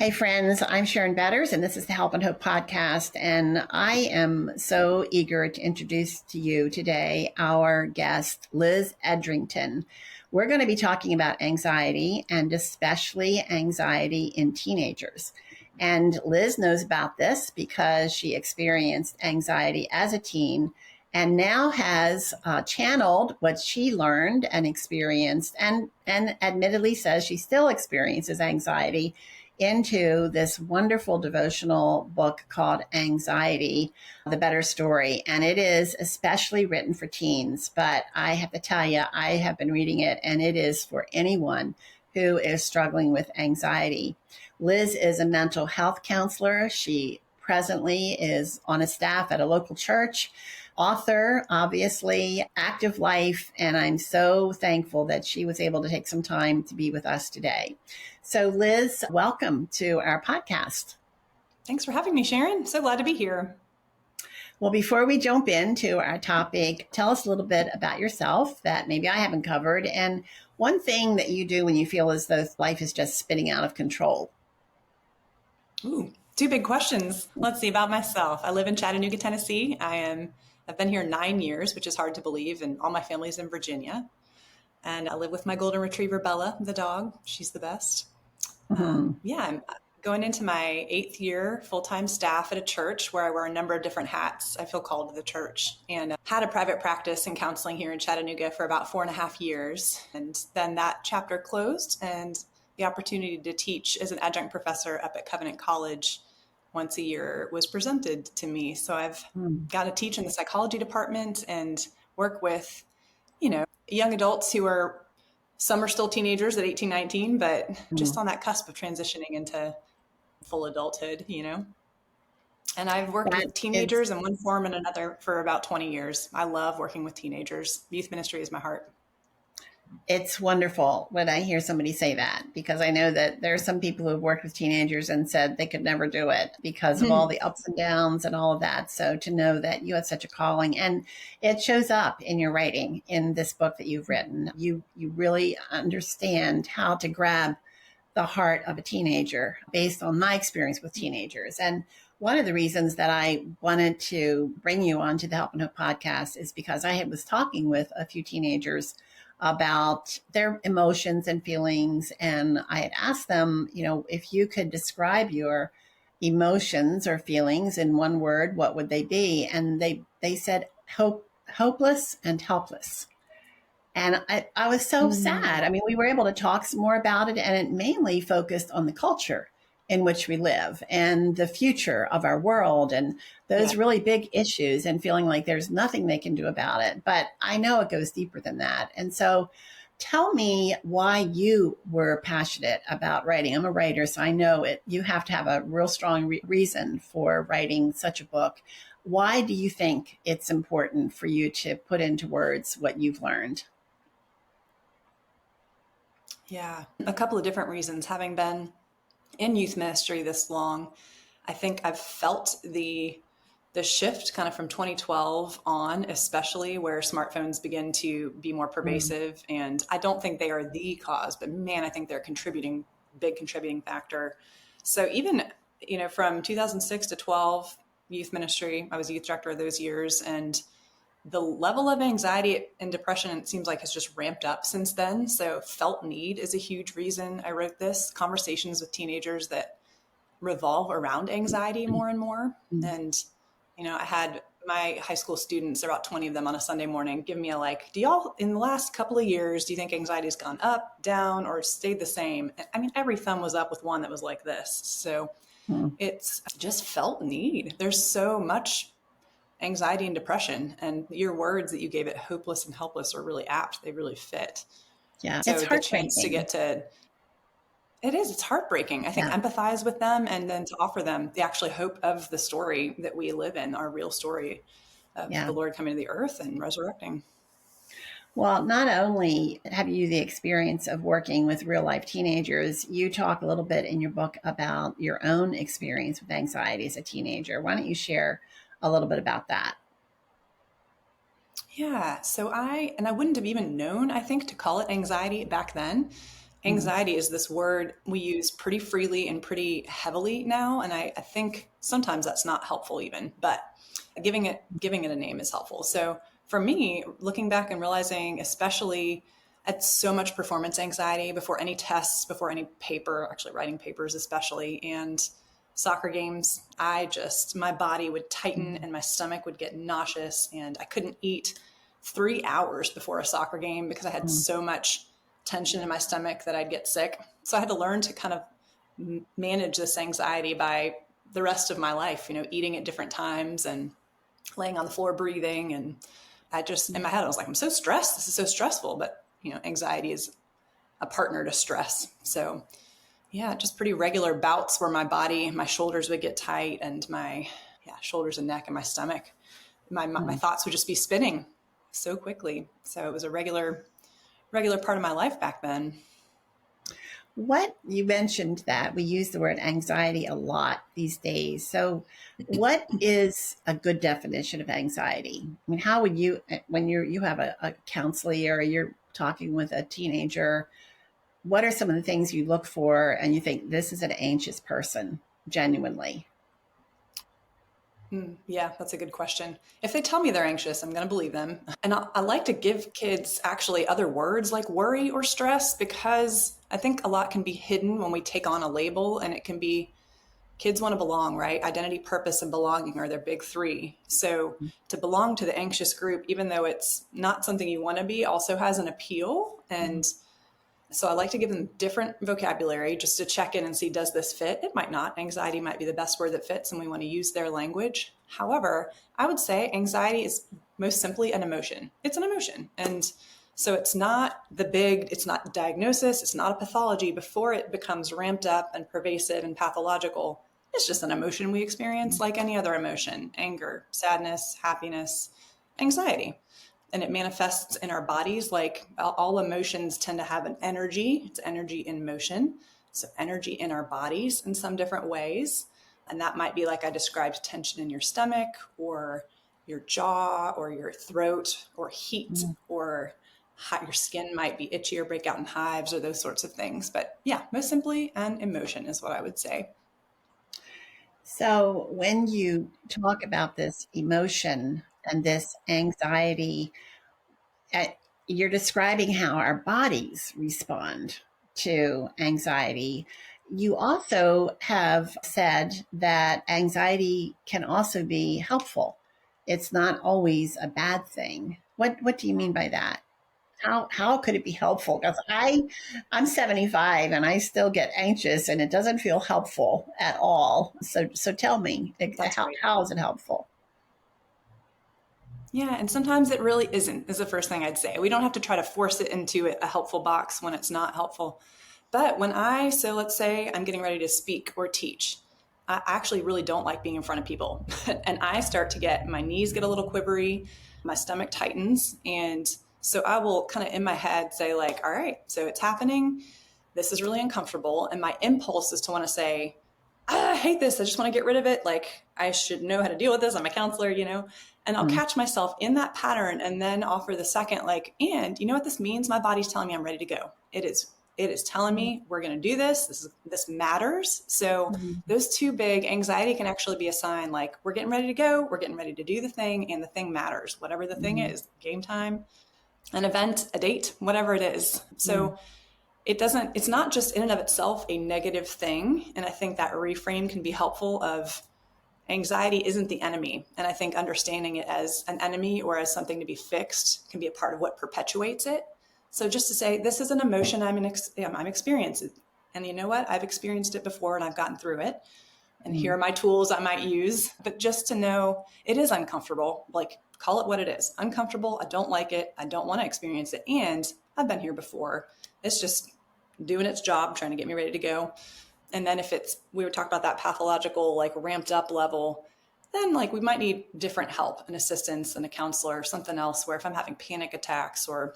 Hey friends, I'm Sharon Betters, and this is the Help and Hope podcast. And I am so eager to introduce to you today our guest, Liz Edrington. We're going to be talking about anxiety and especially anxiety in teenagers. And Liz knows about this because she experienced anxiety as a teen and now has channeled what she learned and experienced and admittedly says she still experiences anxiety into this wonderful devotional book called Anxiety, The Better Story. And it is especially written for teens. But I have to tell you, I have been reading it, and it is for anyone who is struggling with anxiety. Liz is a mental health counselor. She presently is on a staff at a local church. Author, obviously, active life, and I'm so thankful that she was able to take some time to be with us today. So Liz, welcome to our podcast. Thanks for having me, Sharon. So glad to be here. Well, before we jump into our topic, tell us a little bit about yourself that maybe I haven't covered, and one thing that you do when you feel as though life is just spinning out of control. Ooh, two big questions. Let's see about myself. I live in Chattanooga, Tennessee. I've been here 9 years, which is hard to believe, and all my family's in Virginia. And I live with my golden retriever, Bella, the dog. She's the best. I'm going into my 8th year full-time staff at a church where I wear a number of different hats. I feel called to the church, and had a private practice in counseling here in Chattanooga for about 4.5 years. And then that chapter closed, and the opportunity to teach as an adjunct professor up at Covenant College once a year was presented to me. So I've got to teach in the psychology department and work with, young adults who are, some are still teenagers at 18, 19, but just on that cusp of transitioning into full adulthood, And I've worked with teenagers in one form and another for about 20 years. I love working with teenagers. Youth ministry is my heart. It's wonderful when I hear somebody say that, because I know that there are some people who have worked with teenagers and said they could never do it because of all the ups and downs and all of that. So to know that you had such a calling, and it shows up in your writing in this book that you've written, you really understand how to grab the heart of a teenager based on my experience with teenagers. And one of the reasons that I wanted to bring you onto the Help and Hope podcast is because I was talking with a few teenagers about their emotions and feelings. And I had asked them, if you could describe your emotions or feelings in one word, what would they be? And they said hopeless and helpless. And I was so sad. I mean, we were able to talk some more about it, and it mainly focused on the culture in which we live and the future of our world and those really big issues, and feeling like there's nothing they can do about it. But I know it goes deeper than that. And so tell me why you were passionate about writing. I'm a writer, so I know it. You have to have a real strong reason for writing such a book. Why do you think it's important for you to put into words what you've learned? Yeah, a couple of different reasons. Having been in youth ministry this long, I think I've felt the shift kind of from 2012 on, especially where smartphones begin to be more pervasive. And I don't think they are the cause, but man, I think they're big contributing factor. So even, from 2006 to 12 youth ministry, I was youth director of those years, and the level of anxiety and depression, it seems like, has just ramped up since then. So felt need is a huge reason I wrote this. Conversations with teenagers that revolve around anxiety more and more. And, I had my high school students, about 20 of them on a Sunday morning, give me do y'all, in the last couple of years, do you think anxiety has gone up, down, or stayed the same? I mean, every thumb was up with one that was like this. So it's just felt need. There's so much anxiety and depression, and your words that you gave it, hopeless and helpless, are really apt. They really fit. Yeah, so it's the chance to get to it's heartbreaking. I think empathize with them, and then to offer them the actually hope of the story that we live in, our real story of the Lord coming to the earth and resurrecting. Well, not only have you the experience of working with real life teenagers, you talk a little bit in your book about your own experience with anxiety as a teenager. Why don't you share a little bit about that? Yeah. So I wouldn't have even known, I think, to call it anxiety back then. anxiety is this word we use pretty freely and pretty heavily now. And I think sometimes that's not helpful even, but giving it a name is helpful. So for me, looking back and realizing, especially at so much performance anxiety before any tests, before any paper, actually writing papers especially, and soccer games, my body would tighten and my stomach would get nauseous, and I couldn't eat 3 hours before a soccer game because I had so much tension in my stomach that I'd get sick. So I had to learn to kind of manage this anxiety by the rest of my life, eating at different times and laying on the floor breathing. And I just, in my head, I was like, I'm so stressed. This is so stressful. But, anxiety is a partner to stress. So yeah, just pretty regular bouts where my shoulders would get tight, and my shoulders and neck and my stomach, my thoughts would just be spinning so quickly. So it was a regular part of my life back then. What you mentioned that we use the word anxiety a lot these days. So what is a good definition of anxiety? I mean, how would you, when you have a counselor or you're talking with a teenager, what are some of the things you look for and you think this is an anxious person genuinely? Yeah, that's a good question. If they tell me they're anxious, I'm going to believe them. And I like to give kids actually other words like worry or stress, because I think a lot can be hidden when we take on a label, and it can be kids want to belong, right? Identity, purpose, and belonging are their big three. So to belong to the anxious group, even though it's not something you want to be, also has an appeal. And so I like to give them different vocabulary just to check in and see, does this fit? It might not. Anxiety might be the best word that fits, and we want to use their language. However, I would say anxiety is most simply an emotion. It's an emotion. And so it's not it's not diagnosis, it's not a pathology before it becomes ramped up and pervasive and pathological. It's just an emotion we experience like any other emotion: anger, sadness, happiness, anxiety. And it manifests in our bodies. Like all emotions tend to have an energy. It's energy in motion. So energy in our bodies in some different ways. And that might be, like I described, tension in your stomach or your jaw or your throat, or heat, or your skin might be itchy or break out in hives, or those sorts of things. But yeah, most simply an emotion is what I would say. So when you talk about this emotion and this anxiety, uh, you're describing how our bodies respond to anxiety. You also have said that anxiety can also be helpful. It's not always a bad thing. What do you mean by that? How could it be helpful? Because I'm 75 and I still get anxious and it doesn't feel helpful at all. So tell me, how is it helpful? Yeah, and sometimes it really isn't, is the first thing I'd say. We don't have to try to force it into a helpful box when it's not helpful. But so let's say I'm getting ready to speak or teach. I actually really don't like being in front of people. And I start to my knees get a little quivery, my stomach tightens. And so I will kind of in my head say, like, all right, so it's happening. This is really uncomfortable. And my impulse is to want to say, I hate this. I just want to get rid of it. Like, I should know how to deal with this. I'm a counselor, and I'll catch myself in that pattern and then offer the second, like, and you know what this means? My body's telling me I'm ready to go. It is telling me we're going to do this. This matters. So those two big, anxiety can actually be a sign, like, we're getting ready to go. We're getting ready to do the thing, and the thing matters, whatever the thing is: game time, an event, a date, whatever it is. So it's not just in and of itself a negative thing. And I think that reframe can be helpful of anxiety isn't the enemy. And I think understanding it as an enemy or as something to be fixed can be a part of what perpetuates it. So just to say, this is an emotion I'm experiencing. And you know what? I've experienced it before and I've gotten through it. And here are my tools I might use. But just to know it is uncomfortable, like, call it what it is. Uncomfortable. I don't like it. I don't want to experience it. And I've been here before. It's just doing its job, trying to get me ready to go. And then if we would talk about that pathological, like, ramped up level, then, like, we might need different help and assistance and a counselor or something else, where if I'm having panic attacks or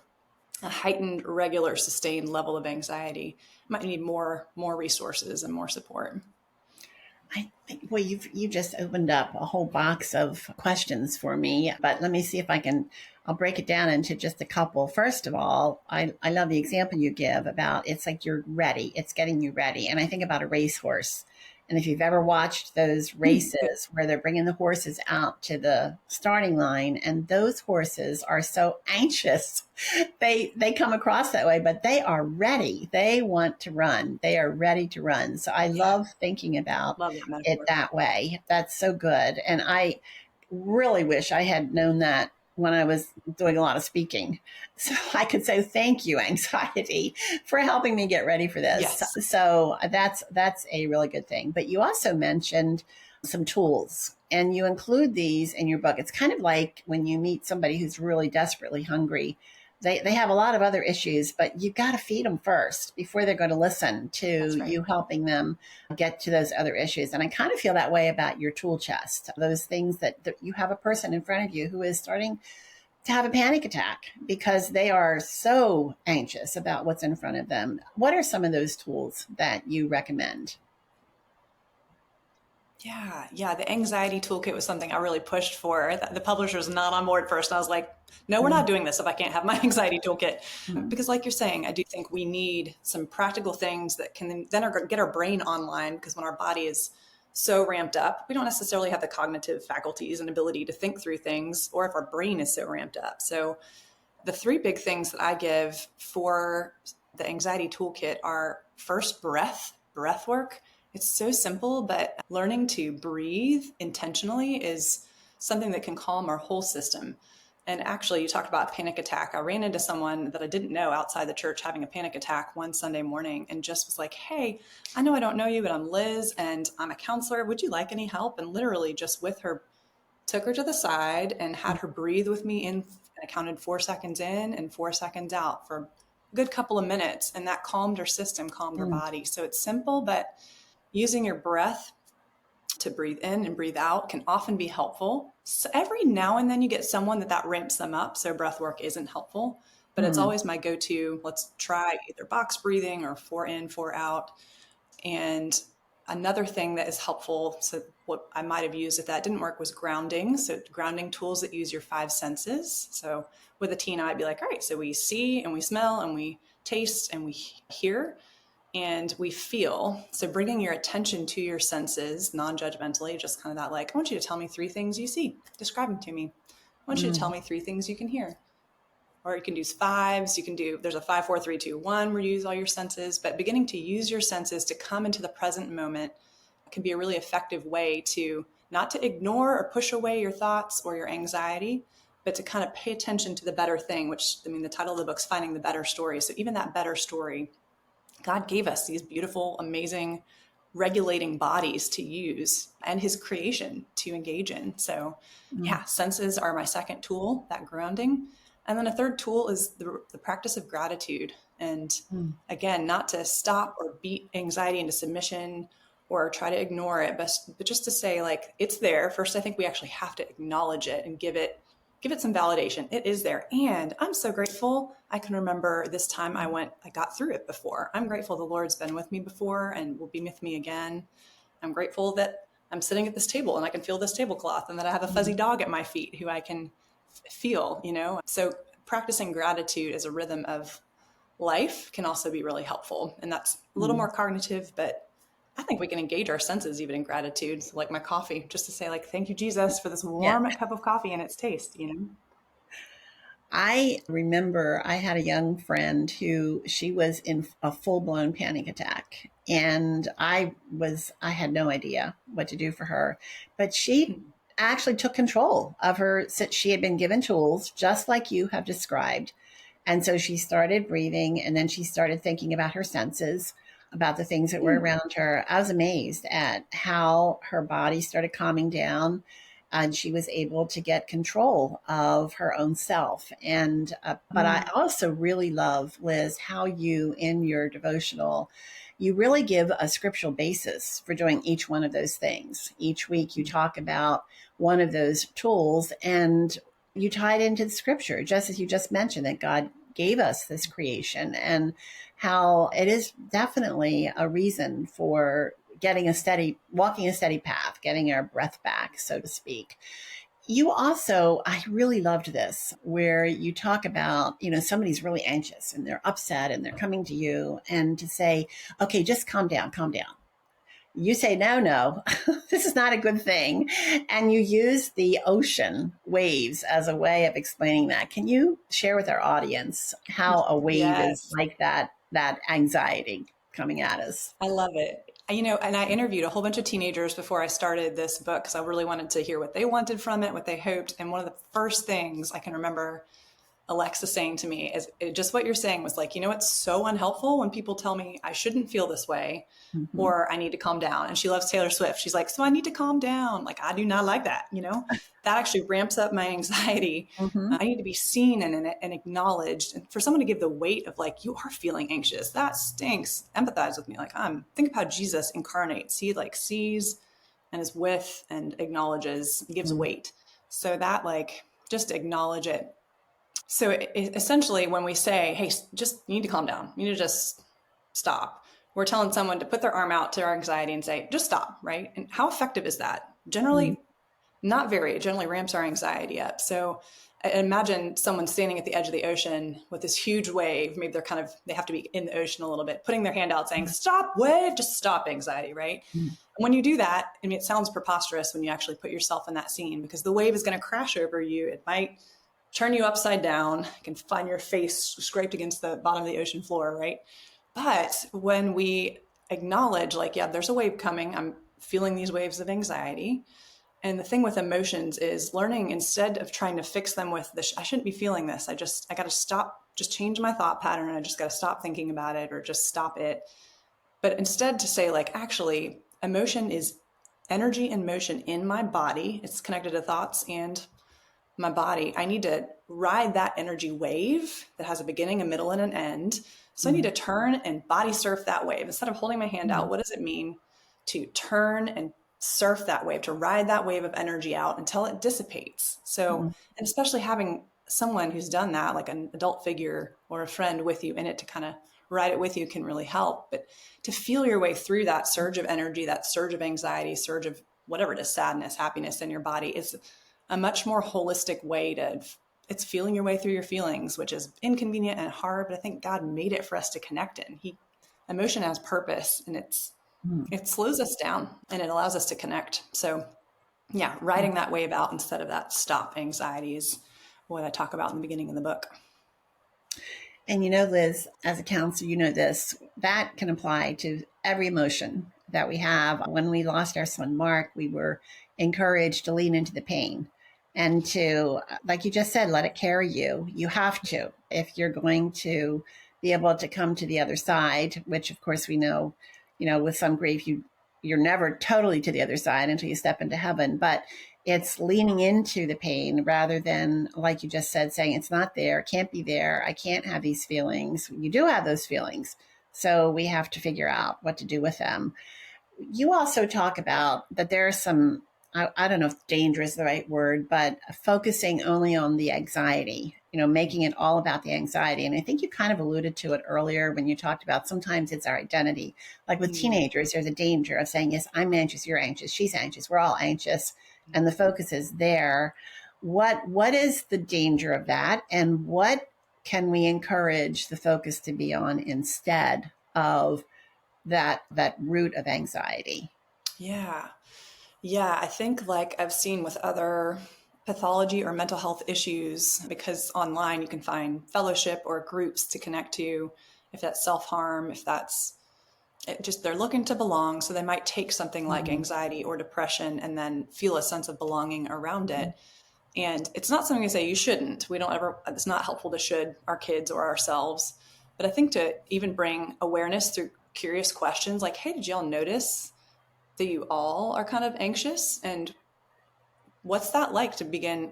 a heightened, regular, sustained level of anxiety, I might need more resources and more support. I think, well, you just opened up a whole box of questions for me, but let me see if I'll break it down into just a couple. First of all, I love the example you give about it's like you're ready, it's getting you ready. And I think about a racehorse. And if you've ever watched those races where they're bringing the horses out to the starting line, and those horses are so anxious, they come across that way, but they are ready. They want to run. They are ready to run. So I Yeah, love thinking about love that it metaphor. that way. That's so good. And I really wish I had known that when I was doing a lot of speaking. So I could say thank you, anxiety, for helping me get ready for this. Yes. So that's a really good thing. But you also mentioned some tools and you include these in your book. It's kind of like when you meet somebody who's really desperately hungry. They have a lot of other issues, but you got to feed them first before they're going to listen to That's right. you helping them get to those other issues. And I kind of feel that way about your tool chest, those things that you have a person in front of you who is starting to have a panic attack because they are so anxious about what's in front of them. What are some of those tools that you recommend? Yeah. The anxiety toolkit was something I really pushed for. The publisher was not on board at first. And I was like, no, we're not doing this if I can't have my anxiety toolkit. Mm-hmm. Because like you're saying, I do think we need some practical things that can then get our brain online, because when our body is so ramped up, we don't necessarily have the cognitive faculties and ability to think through things, or if our brain is so ramped up. So the three big things that I give for the anxiety toolkit are first, breath work. It's so simple, but learning to breathe intentionally is something that can calm our whole system. And actually, you talked about panic attack. I ran into someone that I didn't know outside the church having a panic attack one Sunday morning and just was like, hey, I know I don't know you, but I'm Liz and I'm a counselor. Would you like any help? And literally just with her, took her to the side and had her breathe with me in, and I counted 4 seconds in and 4 seconds out for a good couple of minutes. And that calmed her system, calmed her Mm-hmm. body. So it's simple, but using your breath to breathe in and breathe out can often be helpful. So every now and then you get someone that ramps them up. So breath work isn't helpful, but it's Mm-hmm. always my go-to. Let's try either box breathing or 4 in, 4 out. And another thing that is helpful, so what I might have used if that didn't work, was grounding. So grounding tools that use your five senses. So with a teen, I'd be like, all right, so we see and we smell and we taste and we hear and we feel. So bringing your attention to your senses non-judgmentally, just kind of that, like, I want you to tell me three things you see. Describe them to me. I want you to tell me three things you can hear. Or you can do fives. There's a 5, 4, 3, 2, 1 where you use all your senses, but beginning to use your senses to come into the present moment can be a really effective way to not to ignore or push away your thoughts or your anxiety, but to kind of pay attention to the better thing, which, I mean, the title of the book's Finding the Better Story. So even that better story, God gave us these beautiful, amazing, regulating bodies to use and his creation to engage in. So yeah, senses are my second tool, that grounding. And then a third tool is the practice of gratitude. And Mm-hmm. again, not to stop or beat anxiety into submission or try to ignore it, but just to say, like, it's there. First, I think we actually have to acknowledge it and give it some validation. It is there. And I'm so grateful. I can remember this time I got through it before. I'm grateful the Lord's been with me before and will be with me again. I'm grateful that I'm sitting at this table and I can feel this tablecloth and that I have a fuzzy dog at my feet who I can feel, So practicing gratitude as a rhythm of life can also be really helpful. And that's a little more cognitive, but I think we can engage our senses even in gratitude. So like my coffee, just to say, like, thank you, Jesus, for this Yeah. warm cup of coffee and its taste. I remember I had a young friend who she was in a full blown panic attack. And I had no idea what to do for her. But she actually took control of her, since she had been given tools, just like you have described. And so she started breathing and then she started thinking about her senses, about the things that were around her. I was amazed at how her body started calming down and she was able to get control of her own self. And, but I also really love, Liz, how you, in your devotional, you really give a scriptural basis for doing each one of those things. Each week you talk about one of those tools and you tie it into the scripture, just as you just mentioned, that God gave us this creation and how it is definitely a reason for walking a steady path, getting our breath back, so to speak. You also, I really loved this, where you talk about, somebody's really anxious and they're upset and they're coming to you, and to say, okay, just calm down, calm down. You say, no, this is not a good thing. And you use the ocean waves as a way of explaining that. Can you share with our audience how a wave is Yes. like that anxiety coming at us? I love it. And I interviewed a whole bunch of teenagers before I started this book because I really wanted to hear what they wanted from it, what they hoped. And one of the first things I can remember Alexa saying to me is just what you're saying was like, it's so unhelpful when people tell me I shouldn't feel this way Mm-hmm. or I need to calm down. And she loves Taylor Swift. She's like, so I need to calm down. Like, I do not like that. That actually ramps up my anxiety. Mm-hmm. I need to be seen and acknowledged. And for someone to give the weight of like, you are feeling anxious, that stinks. Empathize with me. Like, think of how Jesus incarnates. He like sees and is with and acknowledges, and gives weight. So that like, just acknowledge it. So essentially when we say, hey, just you need to calm down, you need to just stop, we're telling someone to put their arm out to our anxiety and say, just stop, right? And how effective is that? Generally, not very. It generally ramps our anxiety up. So imagine someone standing at the edge of the ocean with this huge wave. Maybe they have to be in the ocean a little bit, putting their hand out saying, stop, wave, just stop anxiety, right? Mm-hmm. When you do that, I mean, it sounds preposterous when you actually put yourself in that scene because the wave is going to crash over you. It might turn you upside down. You can find your face scraped against the bottom of the ocean floor, right? But when we acknowledge, like, yeah, there's a wave coming, I'm feeling these waves of anxiety. And the thing with emotions is learning, instead of trying to fix them with this, I shouldn't be feeling this. I got to stop, just change my thought pattern. I just got to stop thinking about it or just stop it. But instead to say, like, actually, emotion is energy and motion in my body. It's connected to thoughts and my body. I need to ride that energy wave that has a beginning, a middle, and an end. So I need to turn and body surf that wave. Instead of holding my hand out, what does it mean to turn and surf that wave, to ride that wave of energy out until it dissipates? So, and especially having someone who's done that, like an adult figure or a friend with you in it to kind of ride it with you can really help. But to feel your way through that surge of energy, that surge of anxiety, surge of whatever it is, sadness, happiness in your body is a much more holistic way it's feeling your way through your feelings, which is inconvenient and hard, but I think God made it for us to connect in. Emotion has purpose, and it slows us down and it allows us to connect. So yeah, riding that wave out instead of that stop anxiety is what I talk about in the beginning of the book. And Liz, as a counselor, this, that can apply to every emotion that we have. When we lost our son, Mark, we were encouraged to lean into the pain and to, like you just said, let it carry you. You have to, if you're going to be able to come to the other side, which of course we know, with some grief, you're never totally to the other side until you step into heaven. But it's leaning into the pain rather than, like you just said, saying it's not there, can't be there, I can't have these feelings. You do have those feelings. So we have to figure out what to do with them. You also talk about that there are some, I don't know if danger is the right word, but focusing only on the anxiety, making it all about the anxiety. And I think you kind of alluded to it earlier when you talked about sometimes it's our identity. Like with teenagers, there's a danger of saying, yes, I'm anxious, you're anxious, she's anxious, we're all anxious. And the focus is there. What is the danger of that? And what can we encourage the focus to be on instead of that root of anxiety? Yeah. I think like I've seen with other pathology or mental health issues, because online you can find fellowship or groups to connect to, if that's self-harm, if that's just they're looking to belong. So they might take something like anxiety or depression and then feel a sense of belonging around it. And it's not something to say you shouldn't. It's not helpful to should our kids or ourselves. But I think to even bring awareness through curious questions like, hey, did y'all notice that you all are kind of anxious? And what's that like to begin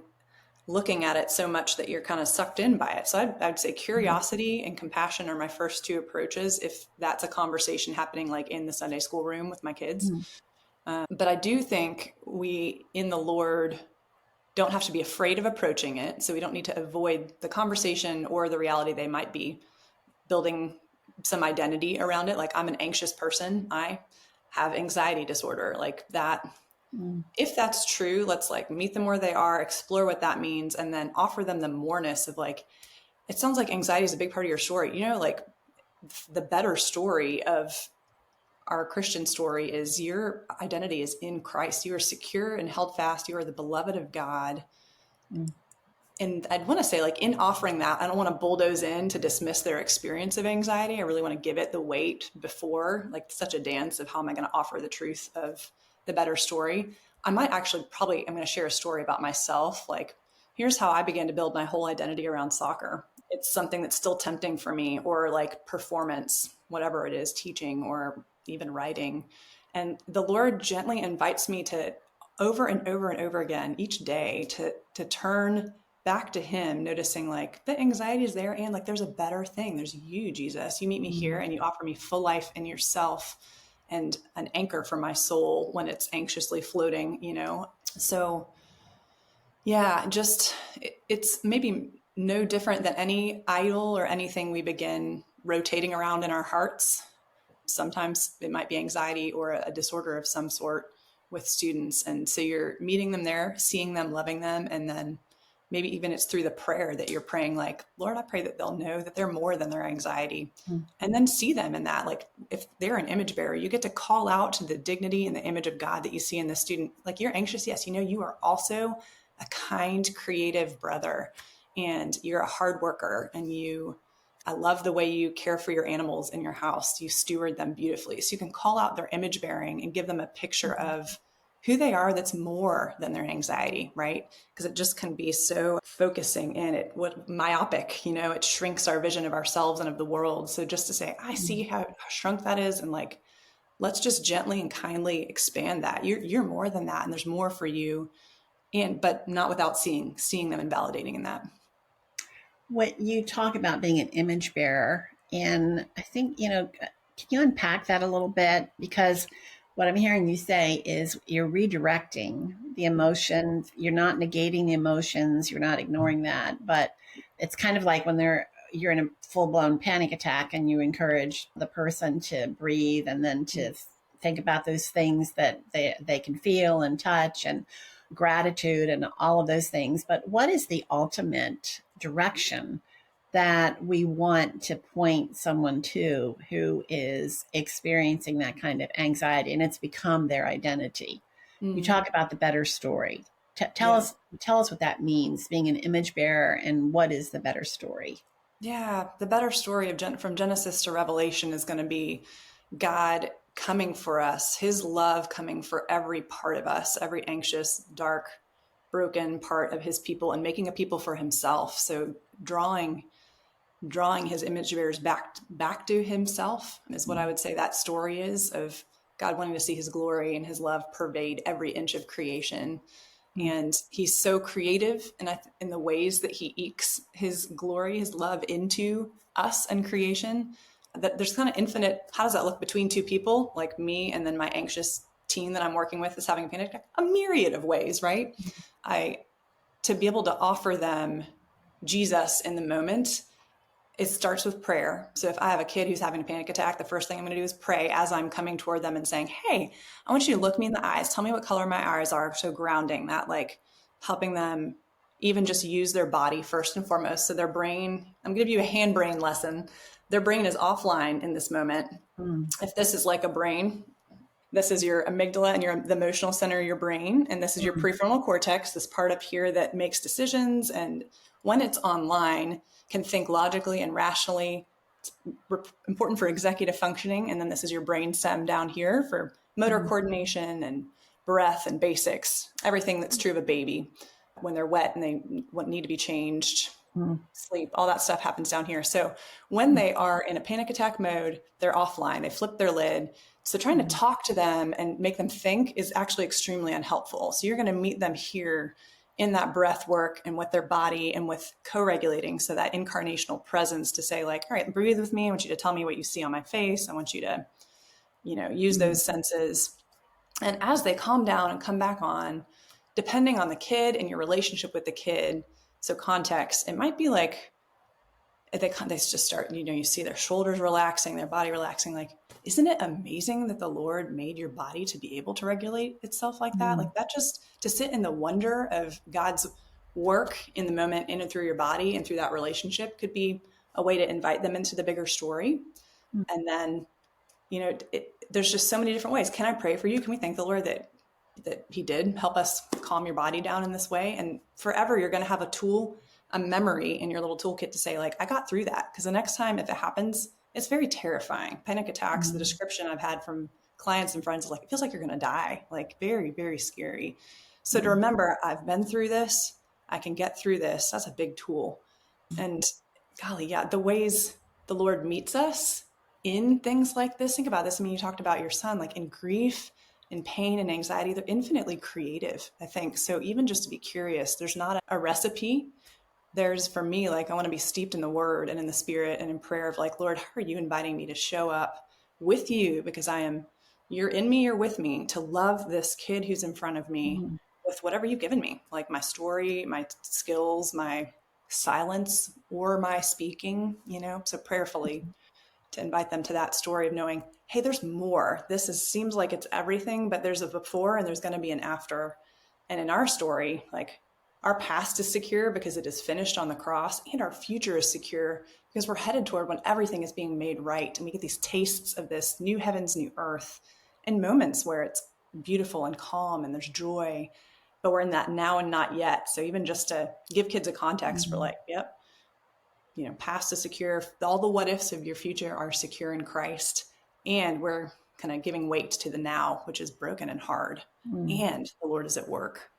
looking at it so much that you're kind of sucked in by it? So I'd say curiosity and compassion are my first two approaches if that's a conversation happening like in the Sunday school room with my kids. But I do think we in the Lord don't have to be afraid of approaching it. So we don't need to avoid the conversation or the reality they might be building some identity around it. Like, I'm an anxious person. I have anxiety disorder, like that. If that's true, let's like meet them where they are, explore what that means, and then offer them the moreness of like, it sounds like anxiety is a big part of your story. You know, like the better story of our Christian story is your identity is in Christ. You are secure and held fast. You are the beloved of God. And I'd want to say, like, in offering that, I don't want to bulldoze in to dismiss their experience of anxiety. I really want to give it the weight before, like, such a dance of how am I going to offer the truth of the better story. I might actually I'm going to share a story about myself. Like, here's how I began to build my whole identity around soccer. It's something that's still tempting for me, or like performance, whatever it is, teaching or even writing. And the Lord gently invites me to over and over and over again each day to turn back to him, noticing like the anxiety is there and like there's a better thing. There's you, Jesus. You meet me here and you offer me full life in yourself and an anchor for my soul when it's anxiously floating, you know? So yeah, just it's maybe no different than any idol or anything we begin rotating around in our hearts. Sometimes it might be anxiety or a disorder of some sort with students. And so you're meeting them there, seeing them, loving them, and then maybe even it's through the prayer that you're praying, like, Lord, I pray that they'll know that they're more than their anxiety. And then see them in that. Like, if they're an image bearer, you get to call out to the dignity and the image of God that you see in the student. Like, you're anxious. Yes, you know, you are also a kind, creative brother, and you're a hard worker, and I love the way you care for your animals in your house. You steward them beautifully. So you can call out their image bearing and give them a picture of who they are that's more than their anxiety, right? Because it just can be so focusing in it, what myopic, you know, it shrinks our vision of ourselves and of the world. So just to say, I see how shrunk that is, and like, let's just gently and kindly expand that. You're more than that, and there's more for you, but not without seeing them and validating in that. What you talk about being an image bearer, and I think, you know, can you unpack that a little bit? Because what I'm hearing you say is you're redirecting the emotions. You're not negating the emotions. You're not ignoring that. But it's kind of like when you're in a full-blown panic attack and you encourage the person to breathe and then to think about those things that they can feel and touch and gratitude and all of those things. But what is the ultimate direction that we want to point someone to who is experiencing that kind of anxiety and it's become their identity? You talk about the better story. Tell us what that means, being an image bearer, and what is the better story? Yeah, the better story from Genesis to Revelation is going to be God coming for us, his love coming for every part of us, every anxious, dark, broken part of his people, and making a people for himself. So drawing his image bearers back to himself is what I would say that story is, of God wanting to see his glory and his love pervade every inch of creation. And he's so creative in the ways that he ekes his glory, his love into us and creation, that there's kind of infinite. How does that look between two people, like me and then my anxious teen that I'm working with is having a panic attack? A myriad of ways, right? To be able to offer them Jesus in the moment, it starts with prayer. So if I have a kid who's having a panic attack, the first thing I'm going to do is pray as I'm coming toward them and saying, hey, I want you to look me in the eyes. Tell me what color my eyes are. So grounding that, like helping them even just use their body first and foremost. So their brain, I'm going to give you a hand brain lesson. Their brain is offline in this moment. If this is like a brain, this is your amygdala and the emotional center of your brain. And this is your prefrontal cortex, this part up here that makes decisions. And when it's online, can think logically and rationally. It's important for executive functioning. And then this is your brain stem down here for motor coordination and breath and basics, everything that's true of a baby when they're wet and they need to be changed, sleep, all that stuff happens down here. So when they are in a panic attack mode, they're offline, they flip their lid. So trying to talk to them and make them think is actually extremely unhelpful. So you're going to meet them here in that breath work and with their body and with co-regulating. So that incarnational presence to say like, all right, breathe with me. I want you to tell me what you see on my face. I want you to, use those senses. And as they calm down and come back on, depending on the kid and your relationship with the kid, so context, it might be like they just start, you see their shoulders relaxing, their body relaxing. Like, isn't it amazing that the Lord made your body to be able to regulate itself like that? Like that, just to sit in the wonder of God's work in the moment, in and through your body and through that relationship, could be a way to invite them into the bigger story. And then, there's just so many different ways. Can I pray for you? Can we thank the Lord that he did help us calm your body down in this way? And forever, you're going to have a tool, a memory in your little toolkit to say, like, I got through that. Because the next time, if it happens, it's very terrifying. Panic attacks, the description I've had from clients and friends is like, it feels like you're going to die. Like, very, very scary. So to remember, I've been through this, I can get through this. That's a big tool. And golly, yeah, the ways the Lord meets us in things like this. Think about this. I mean, you talked about your son, like in grief, in pain and anxiety, they're infinitely creative, I think. So even just to be curious, there's not a recipe. There's, for me, like, I want to be steeped in the word and in the spirit and in prayer of like, Lord, how are you inviting me to show up with you? Because you're in me, you're with me, to love this kid who's in front of me with whatever you've given me, like my story, my skills, my silence, or my speaking, so prayerfully to invite them to that story of knowing, hey, there's more. Seems like it's everything, but there's a before and there's going to be an after. And in our story, like, our past is secure because it is finished on the cross, and our future is secure because we're headed toward when everything is being made right. And we get these tastes of this new heavens, new earth, and moments where it's beautiful and calm and there's joy, but we're in that now and not yet. So even just to give kids a context for like, yep, past is secure. All the what ifs of your future are secure in Christ. And we're kind of giving weight to the now, which is broken and hard. And the Lord is at work.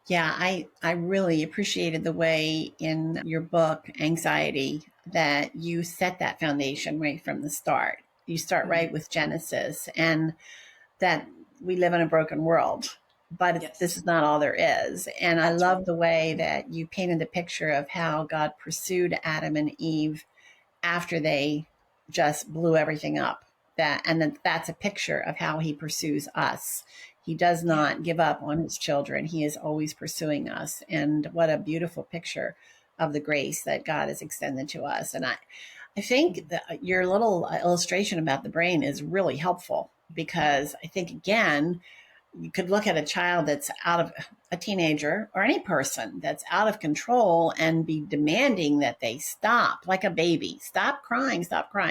Yeah, I really appreciated the way in your book, Anxiety, that you set that foundation right from the start. You start right with Genesis, and that we live in a broken world, but this is not all there is. And I love the way that you painted the picture of how God pursued Adam and Eve after they just blew everything up. And then that's a picture of how he pursues us. He does not give up on his children. He is always pursuing us. And what a beautiful picture of the grace that God has extended to us. And I think that your little illustration about the brain is really helpful, because I think, again, you could look at a child that's a teenager, or any person that's out of control, and be demanding that they stop, like a baby. Stop crying.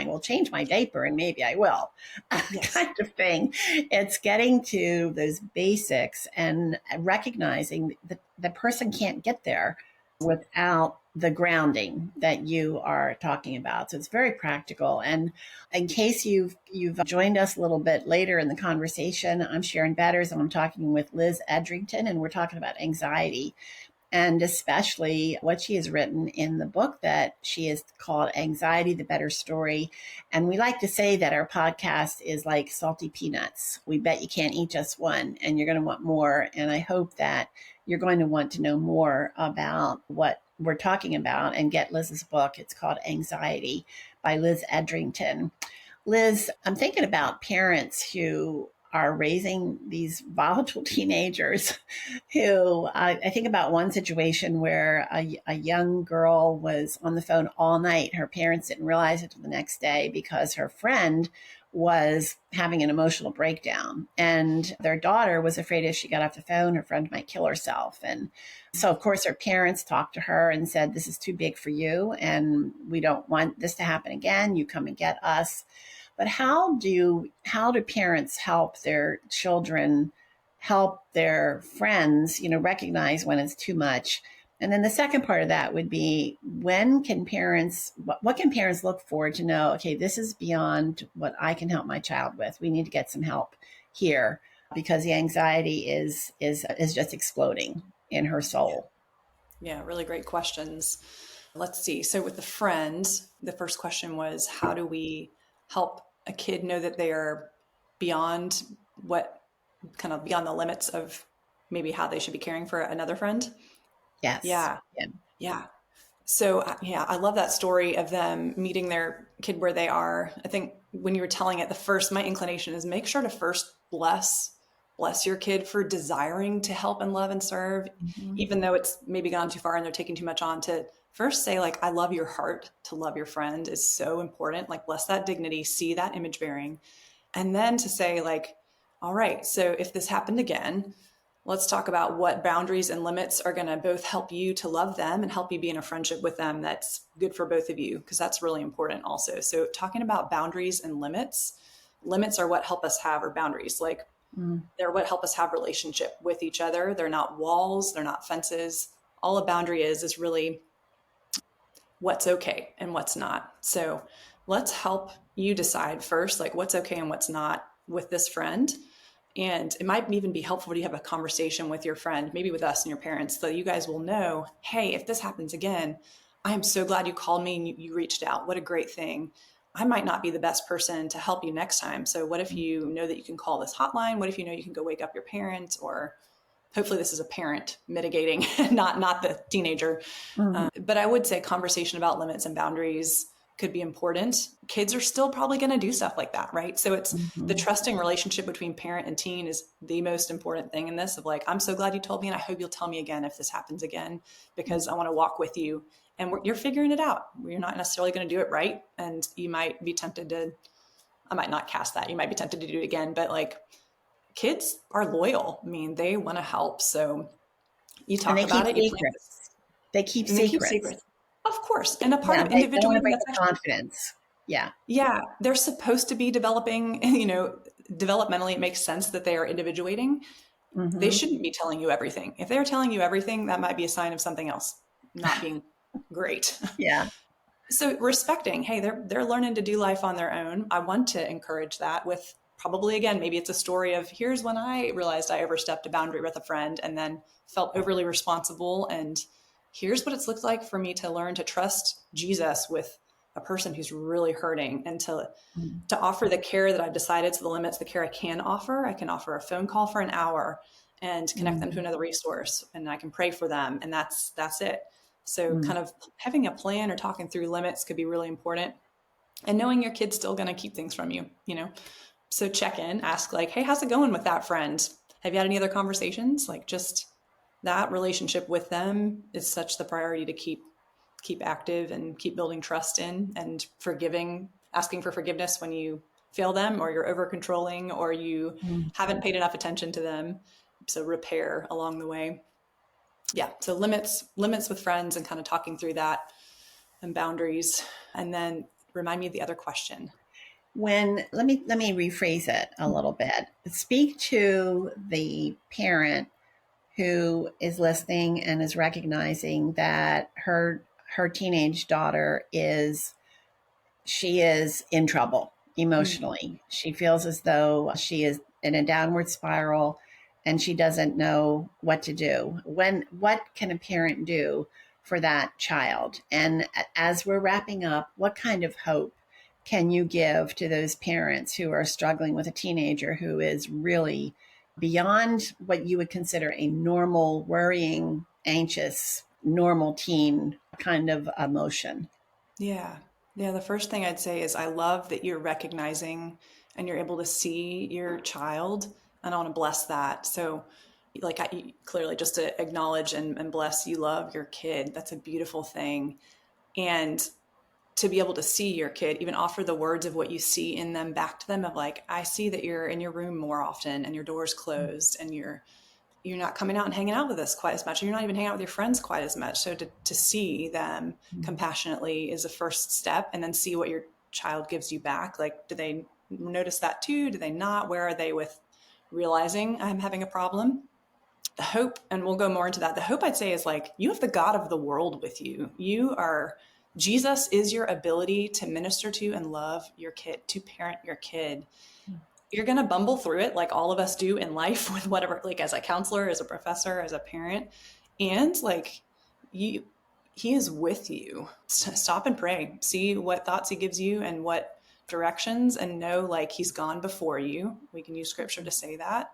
Well, change my diaper and maybe I will. Kind of thing. It's getting to those basics and recognizing that the person can't get there without the grounding that you are talking about. So it's very practical. And in case you've joined us a little bit later in the conversation, I'm Sharon Betters, and I'm talking with Liz Edrington, and we're talking about anxiety, and especially what she has written in the book that she has called Anxiety, the Better Story. And we like to say that our podcast is like salty peanuts. We bet you can't eat just one, and you're going to want more. And I hope that you're going to want to know more about what we're talking about and get Liz's book. It's called Anxiety by Liz Edrington. Liz, I'm thinking about parents who are raising these volatile teenagers who I think about one situation where a young girl was on the phone all night. Her parents didn't realize it until the next day because her friend was having an emotional breakdown, and their daughter was afraid if she got off the phone, her friend might kill herself. And so, of course, her parents talked to her and said, this is too big for you, and we don't want this to happen again. You come and get us. But how do parents help their children, help their friends, recognize when it's too much? And then the second part of that would be, what can parents look for to know, okay, this is beyond what I can help my child with. We need to get some help here, because the anxiety is just exploding in her soul. Yeah, really great questions. Let's see. So with the friends, the first question was, how do we help a kid know that they are beyond the limits of maybe how they should be caring for another friend? Yes. Yeah. So I love that story of them meeting their kid where they are. I think when you were telling it, my inclination is make sure to first bless your kid for desiring to help and love and serve, even though it's maybe gone too far and they're taking too much on, to first say like, I love your heart to love your friend is so important. Like, bless that dignity, see that image bearing. And then to say like, all right, so if this happened again, let's talk about what boundaries and limits are going to both help you to love them and help you be in a friendship with them that's good for both of you, because that's really important also. So talking about boundaries and limits are what help us have our boundaries. Like they're what help us have relationship with each other. They're not walls, they're not fences. All a boundary is really what's okay and what's not. So let's help you decide first, like what's okay and what's not with this friend. And it might even be helpful to have a conversation with your friend, maybe with us and your parents, so you guys will know, hey, if this happens again, I am so glad you called me and you reached out. What a great thing. I might not be the best person to help you next time. So what if you know that you can call this hotline? What if you know you can go wake up your parents? Or hopefully this is a parent mitigating, not the teenager. But I would say conversation about limits and boundaries could be important. Kids are still probably going to do stuff like that, right? So it's the trusting relationship between parent and teen is the most important thing in this, of like, I'm so glad you told me, and I hope you'll tell me again if this happens again, because I want to walk with you. And you're figuring it out. You're not necessarily going to do it right. And you might be tempted to, I might not cast that. You might be tempted to do it again, but like kids are loyal. I mean, they want to help. So you talk about it. They keep secrets. Of course. And a part of They don't want to individuating, break that's the confidence. Yeah. Yeah. They're supposed to be developing, developmentally, it makes sense that they are individuating. They shouldn't be telling you everything. If they're telling you everything, that might be a sign of something else not being great. Yeah. So respecting, hey, they're learning to do life on their own. I want to encourage that with probably, again, maybe it's a story of here's when I realized I overstepped a boundary with a friend and then felt overly responsible. And here's what it's looked like for me to learn to trust Jesus with a person who's really hurting, and to offer the care that I've decided to the limits, the care I can offer. I can offer a phone call for an hour and connect them to another resource, and I can pray for them. And that's it. So kind of having a plan or talking through limits could be really important, and knowing your kid's still going to keep things from you, So check in, ask like, hey, how's it going with that friend? Have you had any other conversations? Like, just that relationship with them is such the priority to keep active and keep building trust in, and asking for forgiveness when you fail them, or you're over controlling, or you haven't paid enough attention to them. So repair along the way. Yeah. So limits with friends, and kind of talking through that, and boundaries. And then remind me of the other question. Let me rephrase it a little bit. Speak to the parent who is listening and is recognizing that her teenage daughter is in trouble emotionally. She feels as though she is in a downward spiral and she doesn't know what to do. What can a parent do for that child? And as we're wrapping up, what kind of hope can you give to those parents who are struggling with a teenager who is really beyond what you would consider a normal, worrying, anxious, normal teen kind of emotion? Yeah. Yeah. The first thing I'd say is I love that you're recognizing and you're able to see your child, and I want to bless that. So like clearly just to acknowledge and bless, you love your kid. That's a beautiful thing. And to be able to see your kid, even offer the words of what you see in them back to them, of like, I see that you're in your room more often and your door's closed and you're not coming out and hanging out with us quite as much. And you're not even hanging out with your friends quite as much. So to see them compassionately is a first step, and then see what your child gives you back. Like, do they notice that too? Do they not? Where are they with realizing I'm having a problem? The hope, and we'll go more into that. The hope, I'd say, is like, you have the God of the world with you. Jesus is your ability to minister to and love your kid, to parent your kid. You're going to bumble through it like all of us do in life with whatever, like as a counselor, as a professor, as a parent. And like he is with you. Stop and pray, see what thoughts he gives you and what directions, and know like he's gone before you. We can use scripture to say that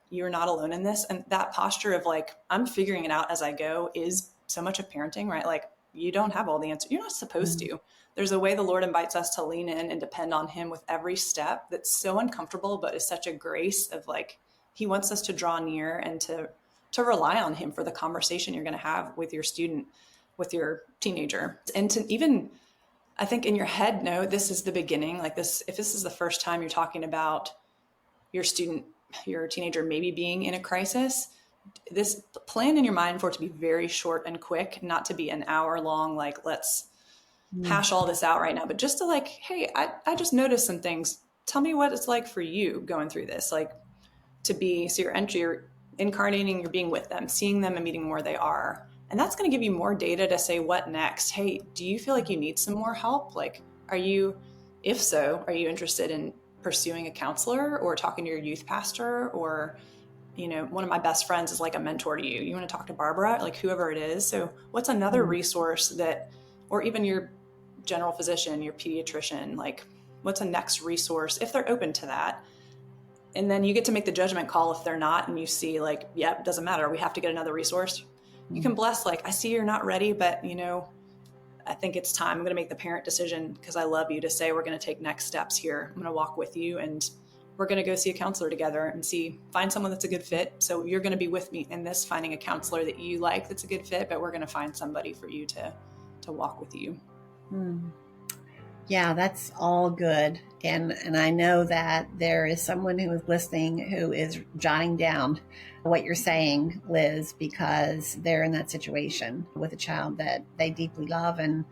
you're not alone in this. And that posture of like, I'm figuring it out as I go is so much of parenting, right? Like, you don't have all the answers. You're not supposed to. There's a way the Lord invites us to lean in and depend on him with every step that's so uncomfortable, but is such a grace of like, he wants us to draw near and to rely on him for the conversation you're going to have with your student. with your teenager. And to even, I think in your head, know this is the beginning. Like this, if this is the first time you're talking about your student, your teenager maybe being in a crisis, this plan in your mind for it to be very short and quick, not to be an hour long, like let's hash all this out right now, but just to like, hey, I just noticed some things. Tell me what it's like for you going through this, like to be, so you're incarnating, you're being with them, seeing them and meeting them where they are. And that's going to give you more data to say what next. Hey, do you feel like you need some more help? Like, if so, are you interested in pursuing a counselor or talking to your youth pastor? Or, one of my best friends is like a mentor to you. You want to talk to Barbara, like whoever it is. So what's another resource that, or even your general physician, your pediatrician, like what's a next resource if they're open to that? And then you get to make the judgment call if they're not, and you see like, yep, doesn't matter. We have to get another resource. You can bless, like, I see you're not ready, but I think it's time. I'm going to make the parent decision because I love you to say, we're going to take next steps here. I'm going to walk with you and we're going to go see a counselor together and find someone that's a good fit. So you're going to be with me in this, finding a counselor that you like, that's a good fit, but we're going to find somebody for you to walk with you. Yeah, that's all good. And I know that there is someone who is listening who is jotting down what you're saying, Liz, because they're in that situation with a child that they deeply love and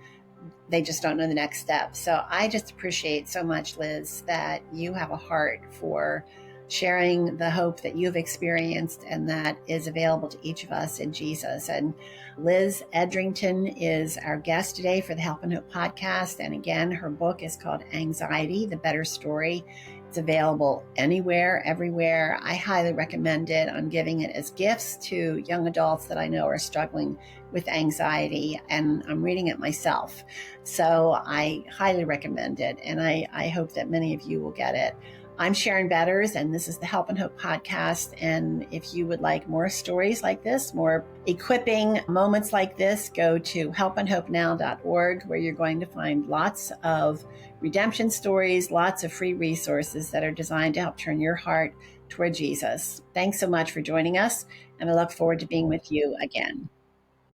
they just don't know the next step. So I just appreciate so much, Liz, that you have a heart for sharing the hope that you've experienced and that is available to each of us in Jesus. And Liz Edrington is our guest today for the Help and Hope podcast. And again, her book is called Anxiety, The Better Story. It's available anywhere, everywhere. I highly recommend it. I'm giving it as gifts to young adults that I know are struggling with anxiety, and I'm reading it myself. So I highly recommend it, and I hope that many of you will get it. I'm Sharon Betters, and this is the Help and Hope podcast. And if you would like more stories like this, more equipping moments like this, go to helpandhopenow.org, where you're going to find lots of redemption stories, lots of free resources that are designed to help turn your heart toward Jesus. Thanks so much for joining us, and I look forward to being with you again.